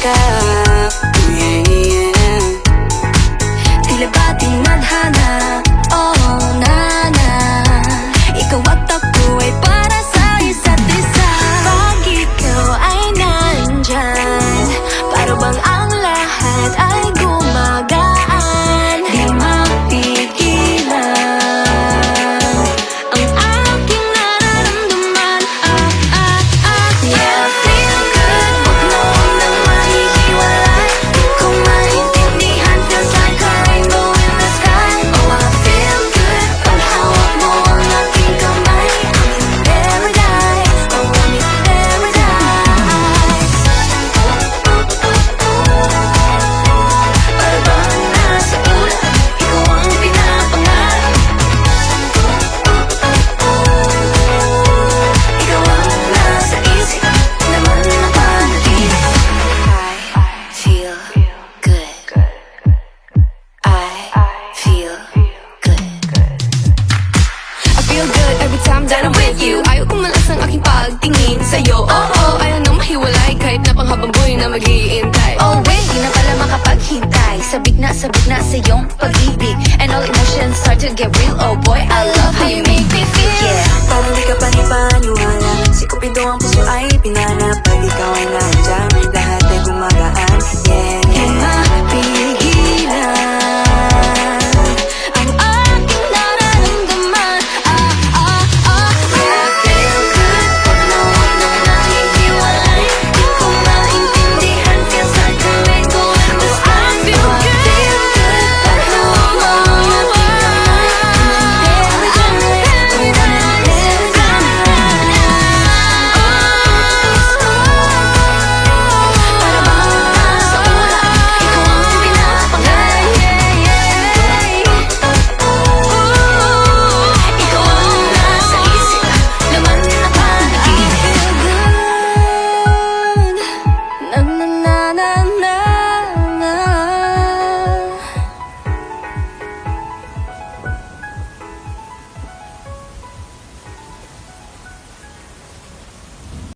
yakap. Yeah, yeah. Tila ba tinadhana? Oh, nana, ikaw at ako ay para sa isa't isa. Pag ikaw ay nandyan, para bang ang lahat ay gumagaan. Di mapigilan ang aking nararamdaman. Yeah, feel good, wag mo nang mahihiwalay. Di ko maintindihan, feels like a rainbow in the sky. Oh, I feel good, pag hawak mo ang aking kamay. I'm in paradise, oh, I'm in paradise. Para bang nasa ulan, ikaw ang pinapangarap. Ikaw ang nasa isip, naman na panaginip. I feel good. I feel good. I feel good every time that I'm with you. Ayaw kong malas ang aking pagtingin sa'yo. Oo, ayaw nang mahiwalay kahit na panghabang buhay na mag-iintay. Oh wait, di na pala makapaghintay. Sabik na sa iyong pag-ibig, and all emotions start to get real.